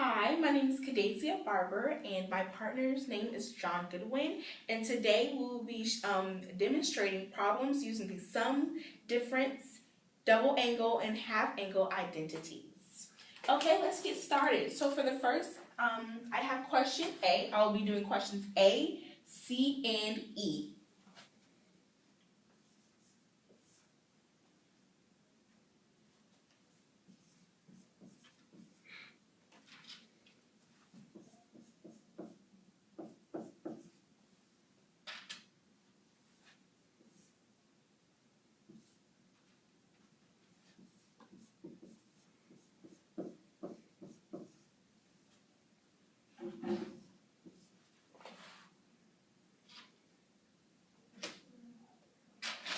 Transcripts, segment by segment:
Hi, my name is Barber, and my partner's name is John Goodwin. And today we will be demonstrating problems using the sum, difference, double angle, and half angle identities. Okay, let's get started. So for the first, I have question A. I'll be doing questions A, C, and E.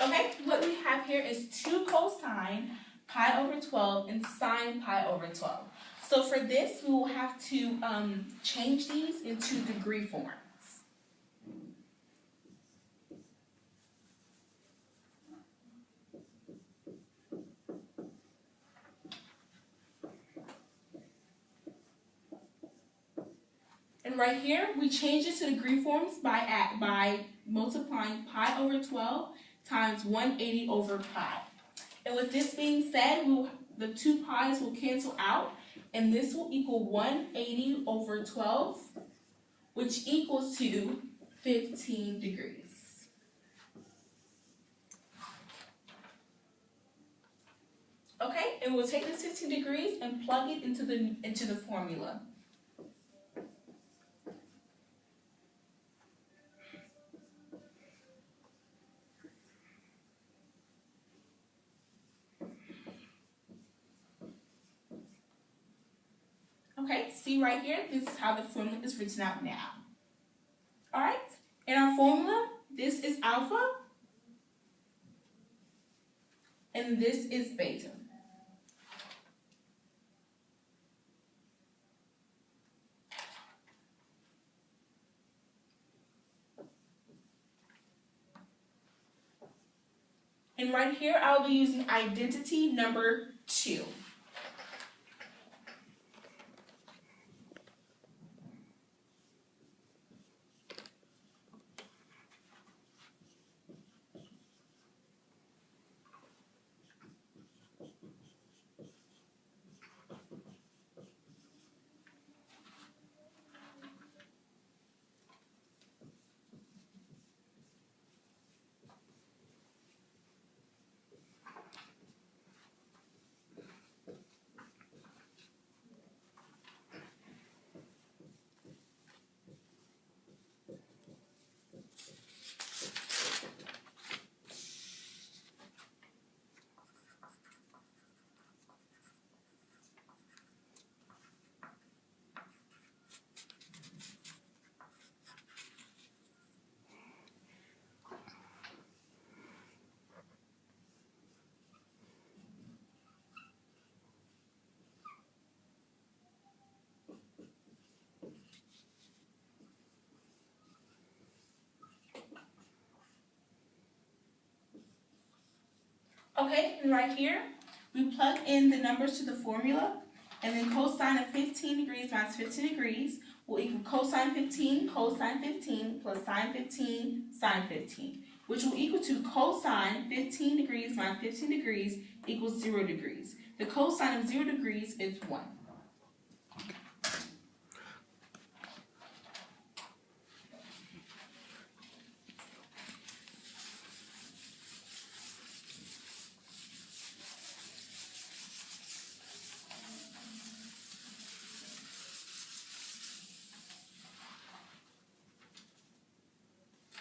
Okay, what we have here is 2 cosine pi over 12 and sine pi over 12. So for this, we will have to change these into degree forms. And right here, we change it to degree forms by multiplying pi over 12 times 180 over pi. And with this being said, the 2 pi's will cancel out, and this will equal 180 over 12, which equals to 15 degrees. Okay, and we'll take this 15 degrees and plug it into the formula. Okay, see right here, this is how the formula is written out now. Alright, in our formula, this is alpha, and this is beta. And right here, I'll be using identity number 2. Okay, and right here, we plug in the numbers to the formula, and then cosine of 15 degrees minus 15 degrees will equal cosine 15 plus sine 15, sine 15, which will equal to cosine 15 degrees minus 15 degrees equals 0 degrees. The cosine of 0 degrees is 1.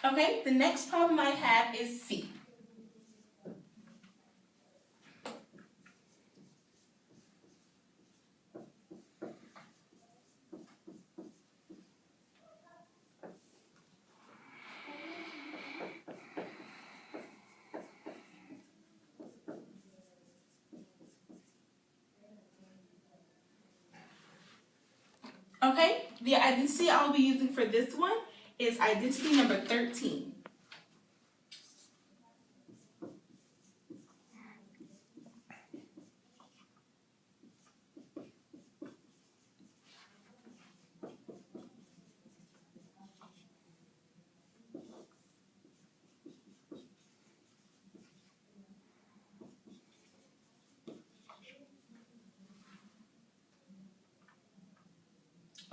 Okay, the next problem I have is C. Okay, the identity I'll be using for this one is identity number 13.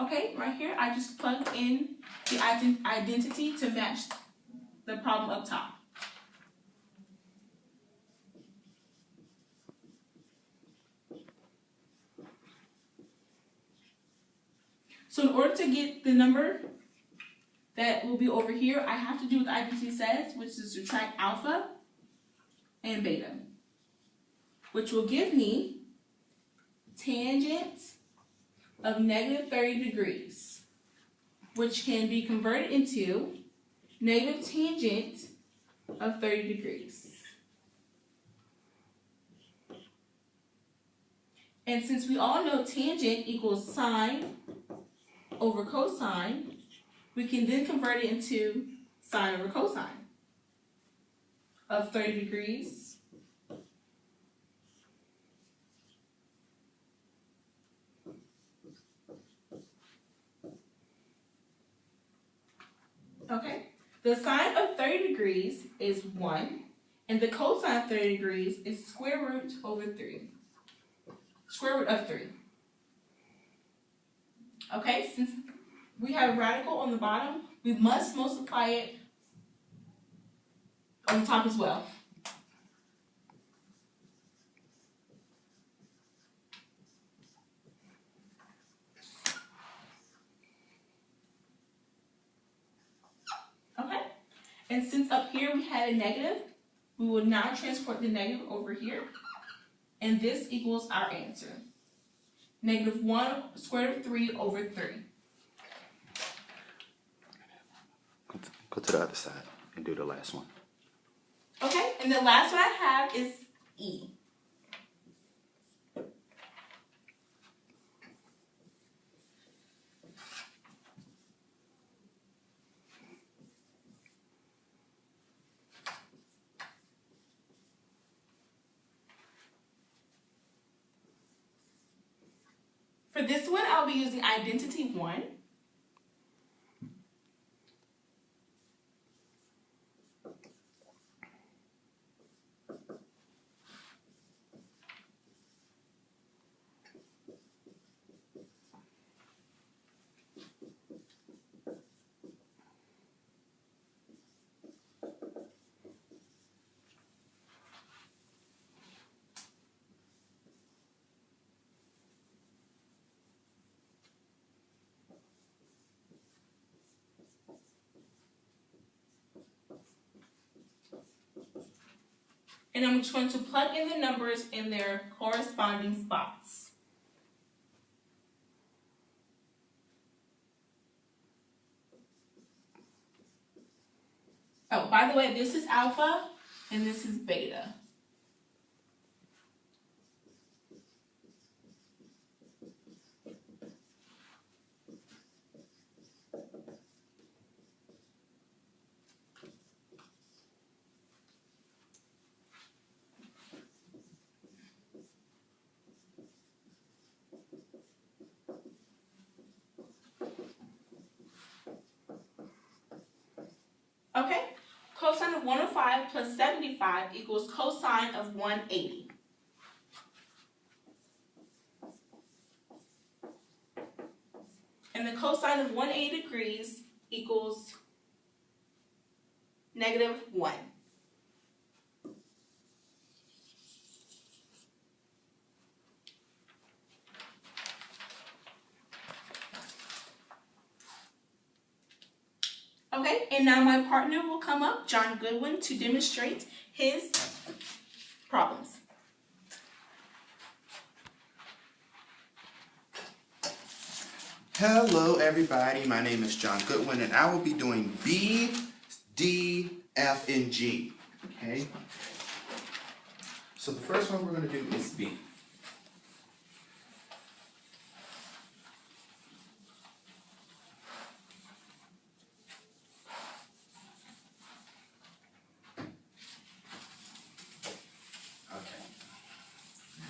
Okay, right here, I just plug in the identity to match the problem up top. So in order to get the number that will be over here, I have to do what the identity says, which is subtract alpha and beta, which will give me tangent of negative 30 degrees, which can be converted into negative tangent of 30 degrees. And since we all know tangent equals sine over cosine, we can then convert it into sine over cosine of 30 degrees. Okay, the sine of 30 degrees is 1, and the cosine of 30 degrees is square root over 3. Square root of 3. Okay, since we have a radical on the bottom, we must multiply it on the top as well. Okay, and since up here we had a negative, we will now transport the negative over here, and this equals our answer. Negative 1 square root of 3 over 3. Go to the other side and do the last one. Okay, and the last one I have is E. For this one, I'll be using identity 1. And I'm just going to plug in the numbers in their corresponding spots. Oh, by the way, this is alpha and this is beta. Okay, cosine of 105 plus 75 equals cosine of 180. And the cosine of 180 degrees equals negative 1. Okay, and now my partner will come up, John Goodwin, to demonstrate his problems. Hello everybody, my name is John Goodwin and I will be doing B, D, F, and G. Okay? So the first one we're going to do is B.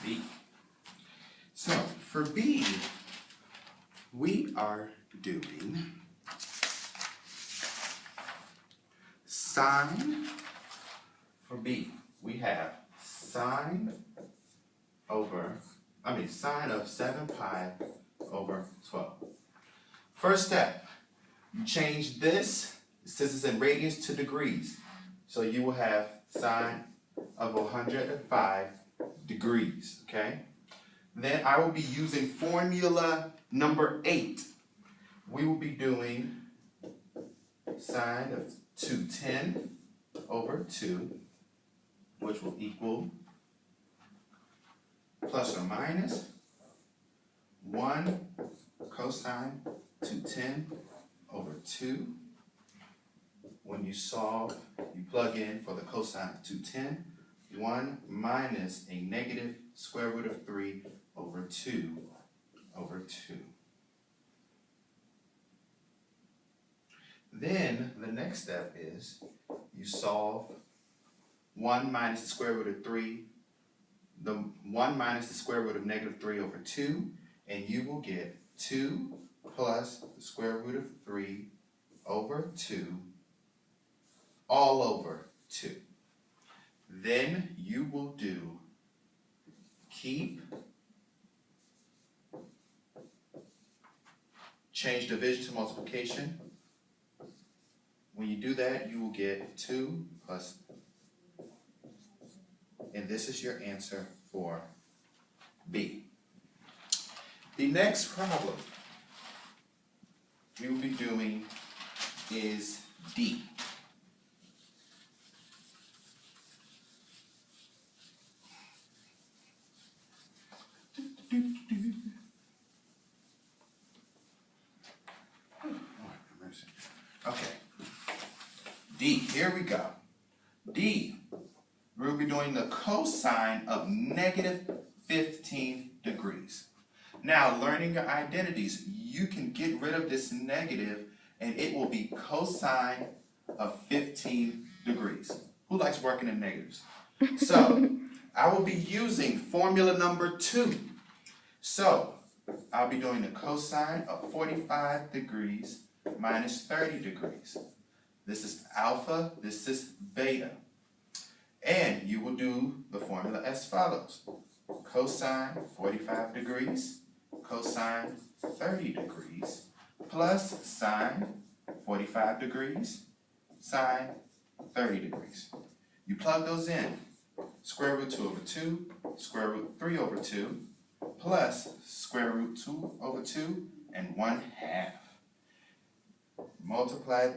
B. So for B, we are doing sine. For B, we have sine of 7 pi over 12. First step, you change this, since it's in radians, to degrees. So you will have sine of 105 degrees, okay? Then I will be using formula number 8. We will be doing sine of 210 over 2, which will equal plus or minus 1 cosine 210 over 2. When you solve, you plug in for the cosine of 210, 1 minus a negative square root of 3 over 2 over 2. Then the next step is you solve 1 minus the square root of 3, the 1 minus the square root of negative 3 over 2, and you will get 2 plus the square root of 3 over 2 all over 2. Then you will do keep, change division to multiplication. When you do that, you will get 2 plus, and this is your answer for B. The next problem we will be doing is D. Okay. D, here we go. D, we'll be doing the cosine of negative 15 degrees. Now, learning your identities, you can get rid of this negative and it will be cosine of 15 degrees. Who likes working in negatives? So, I will be using formula number 2. So, I'll be doing the cosine of 45 degrees minus 30 degrees. This is alpha, this is beta. And you will do the formula as follows. Cosine 45 degrees, cosine 30 degrees, plus sine 45 degrees, sine 30 degrees. You plug those in. Square root 2 over 2, square root 3 over 2, plus square root 2 over 2, and 1/2. Multiply,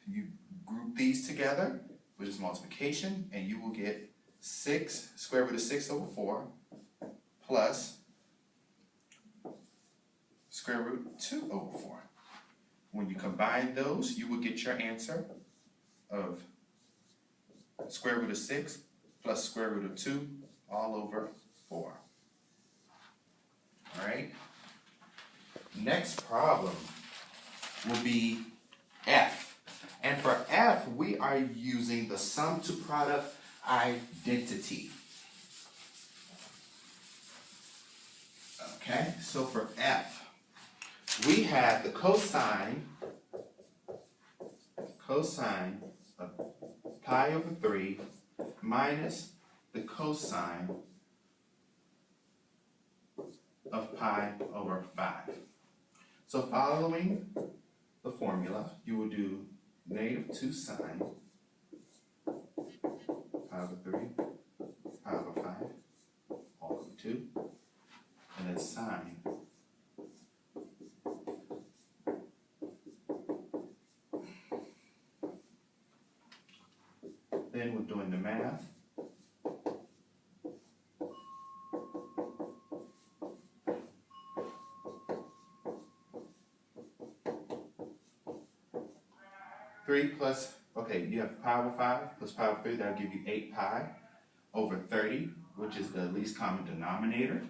you group these together, which is multiplication, and you will get 6, square root of 6 over 4, plus square root 2 over 4. When you combine those, you will get your answer of square root of 6 plus square root of 2 all over 4. All right? Next problem will be F. And for F, we are using the sum to product identity. Okay, so for F, we have the cosine of pi over 3 minus the cosine of pi over 5. So following the formula, you will do negative 2 sine pi over 3, pi over 5, all over 2, and then sine then we're doing the math. You have pi over 5 plus pi over 3, that'll give you 8 pi over 30, which is the least common denominator.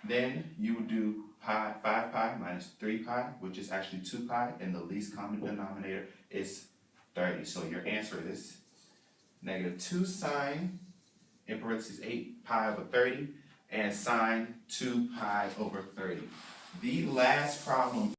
Then you would do 5 pi minus 3 pi, which is actually 2 pi, and the least common denominator is 30. So your answer is negative 2 sine, in parentheses 8 pi over 30, and sine 2 pi over 30. The last problem